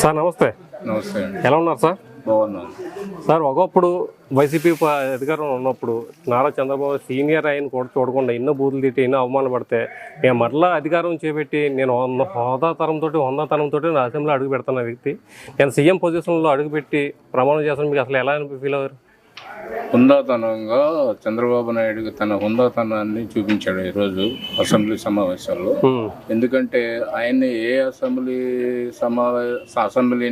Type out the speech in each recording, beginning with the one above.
Sir నమస్తే. నమస్తే అండి. ఎలా ఉన్నారు సార్? బాగున్నాను సార్. ఒకప్పుడు వైసీపీ అధికారంలో ఉన్నప్పుడు నారా చంద్రబాబు సీనియర్ ఆయన కూడా చూడకుండా ఎన్నో బూతులు తిట్టి ఎన్నో అవమానాలు పడితే నేను మరలా అధికారం చేపట్టి నేను హోదాతనంతో నా అసెంబ్లీలో అడుగు పెడుతున్న వ్యక్తి నేను సీఎం పొజిషన్లో అడుగుపెట్టి ప్రమాణం చేస్తాను. మీకు అసలు ఎలా ఫీల్ అవ్వరు? హుందాతనంగా చంద్రబాబు నాయుడు తన హుందాతనాన్ని చూపించాడు ఈరోజు అసెంబ్లీ సమావేశాల్లో. ఎందుకంటే ఆయన్ని ఏ అసెంబ్లీ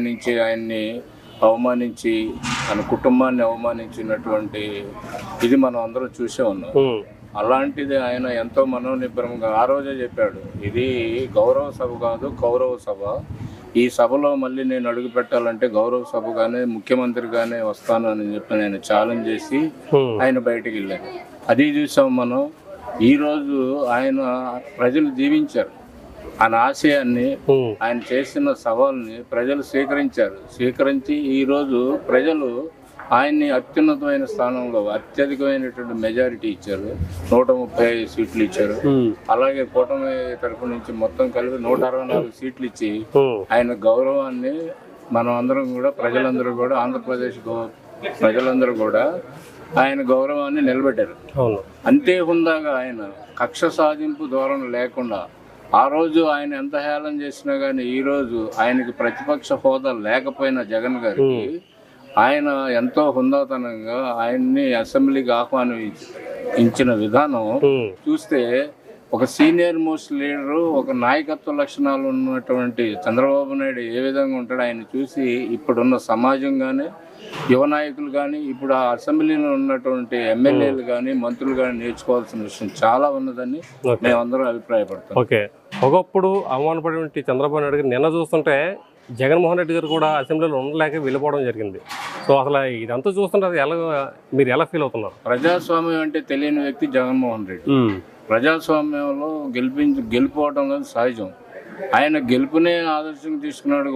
నుంచి ఆయన్ని అవమానించి తన కుటుంబాన్ని అవమానించినటువంటి ఇది మనం అందరం చూసే ఉన్నాం. అలాంటిది ఆయన ఎంతో మనోనిబ్బరంగా ఆ రోజే చెప్పాడు, ఇది గౌరవ సభ కాదు కౌరవ సభ, ఈ సభలో మళ్ళీ నేను అడుగు పెట్టాలంటే గౌరవ సభగానే ముఖ్యమంత్రిగానే వస్తాను అని చెప్పి నేను ఛాలెంజ్ చేసి ఆయన బయటికి వెళ్ళారు. అది చూసాం మనం. ఈరోజు ఆయన ప్రజలు దీవించారు, ఆయన ఆశయాన్ని ఆయన చేసిన సవాల్ని ప్రజలు స్వీకరించి ఈరోజు ప్రజలు ఆయన్ని అత్యున్నతమైన స్థానంలో అత్యధికమైనటువంటి మెజారిటీ ఇచ్చారు. 135 సీట్లు ఇచ్చారు. అలాగే కూటమి తరఫు నుంచి మొత్తం కలిపి 164 సీట్లు ఇచ్చి ఆయన గౌరవాన్ని మనం అందరం కూడా ప్రజలందరూ కూడా ఆంధ్రప్రదేశ్ ప్రజలందరూ కూడా ఆయన గౌరవాన్ని నిలబెట్టారు. అంతే హుందాగా ఆయన కక్ష సాధింపు ధోరణి లేకుండా ఆ రోజు ఆయన ఎంత హేళన చేసినా కానీ ఈరోజు ఆయనకి ప్రతిపక్ష హోదా లేకపోయినా జగన్ గారికి ఆయన ఎంతో హుందాతనంగా ఆయన్ని అసెంబ్లీకి ఆహ్వానించిన విధానం చూస్తే ఒక సీనియర్ మోస్ట్ లీడరు, ఒక నాయకత్వ లక్షణాలు ఉన్నటువంటి చంద్రబాబు నాయుడు ఏ విధంగా ఉంటాడు ఆయన చూసి ఇప్పుడున్న సమాజం కానీ యువ నాయకులు కానీ ఇప్పుడు ఆ అసెంబ్లీలో ఉన్నటువంటి ఎమ్మెల్యేలు కానీ మంత్రులు కానీ నేర్చుకోవాల్సిన విషయం చాలా ఉన్నదని మేమందరం అభిప్రాయపడతాం. ఓకే, ఒకప్పుడు అవమానపడినటువంటి చంద్రబాబు నాయుడు గారు నిన్న చూస్తుంటే జగన్మోహన్ రెడ్డి గారు కూడా అసెంబ్లీలో ఉండలేక వెళ్ళిపోవడం జరిగింది. సో అసలు ఇదంతా చూస్తుంటే మీరు ఎలా ఫీల్ అవుతున్నారు? ప్రజాస్వామ్యం అంటే తెలియని వ్యక్తి జగన్మోహన్ రెడ్డి. ప్రజాస్వామ్యంలో గెలిపోవడం సహజం. ఆయన గెలుపునే ఆదర్శంగా తీసుకున్నాడు.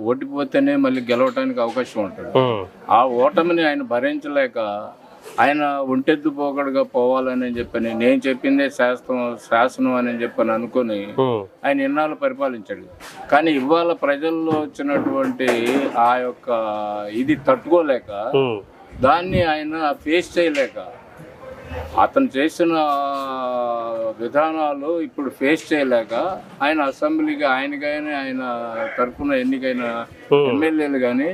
ఓటిపోతేనే మళ్ళీ గెలవటానికి అవకాశం ఉంటుంది. ఆ ఓటమిని ఆయన భరించలేక ఆయన ఒంటెద్దు పోకడుగా పోవాలని చెప్పని నేను చెప్పిందే శాసనం అని చెప్పని అనుకుని ఆయన ఇన్నాళ్ళు పరిపాలించాడు. కానీ ఇవాళ ప్రజల్లో వచ్చినటువంటి ఆ యొక్క ఇది తట్టుకోలేక దాన్ని ఆయన ఫేస్ చేయలేక అతను చేసిన విధానాలు ఇప్పుడు ఫేస్ చేయలేక ఆయన అసెంబ్లీకి ఆయన కానీ ఆయన తరఫున ఎన్నికైన ఎమ్మెల్యేలు కానీ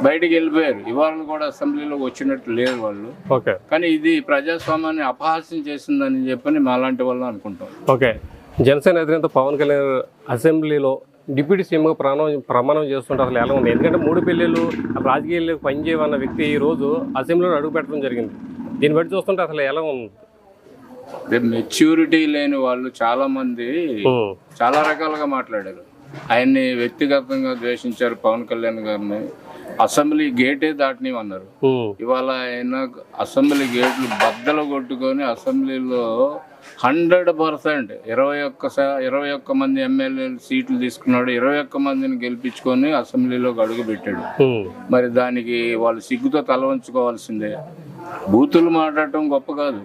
బయటికి వెళ్ళిపోయారు. ఇవాళ కూడా అసెంబ్లీలోకి వచ్చినట్టు లేరు వాళ్ళు. కానీ ఇది ప్రజాస్వామ్యాన్ని అపహాస్యం చేసిందని చెప్పని మాలాంటి వాళ్ళు అనుకుంటాం. ఓకే, జనసేన అధినేత పవన్ కళ్యాణ్ అసెంబ్లీలో డిప్యూటీ సీఎంగా ప్రమాణం చేస్తుంటే అసలు ఎలా ఉంది? ఎందుకంటే 3 పెళ్ళిళ్ళు రాజకీయాలకు పనిచేయవన్న వ్యక్తి ఈ రోజు అసెంబ్లీలో అడుగు పెట్టడం జరిగింది. దీన్ని బట్టి చూస్తుంటే అసలు ఎలా ఉంది? మెచ్యూరిటీ లేని వాళ్ళు చాలా మంది చాలా రకాలుగా మాట్లాడారు. ఆయన్ని వ్యక్తిగతంగా ద్వేషించారు. పవన్ కళ్యాణ్ గారిని అసెంబ్లీ గేటే దాటనివన్నారు. ఇవాళ ఆయన అసెంబ్లీ గేట్లు బద్దలు కొట్టుకొని అసెంబ్లీలో 100% 21 మంది ఎమ్మెల్యేలు సీట్లు తీసుకున్నాడు. 21 మందిని గెలిపించుకొని అసెంబ్లీలోకి అడుగు పెట్టాడు. మరి దానికి వాళ్ళు సిగ్గుతో తల వంచుకోవాల్సిందే. బూతులు మాట్లాడటం గొప్ప కాదు,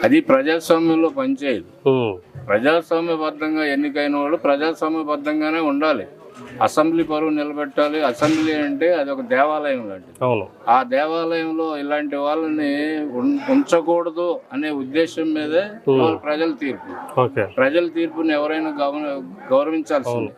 అది ప్రజాస్వామ్యంలో పనిచేయదు. ప్రజాస్వామ్యబద్ధంగా ఎన్నికైన వాళ్ళు ప్రజాస్వామ్యబద్ధంగానే ఉండాలి. అసెంబ్లీ పరువు నిలబెట్టాలి. అసెంబ్లీ అంటే అది ఒక దేవాలయం లాంటిది. ఆ దేవాలయంలో ఇలాంటి వాళ్ళని ఉంచకూడదు అనే ఉద్దేశం మీదే ప్రజల తీర్పుని ఎవరైనా గౌరవించాల్సిందే.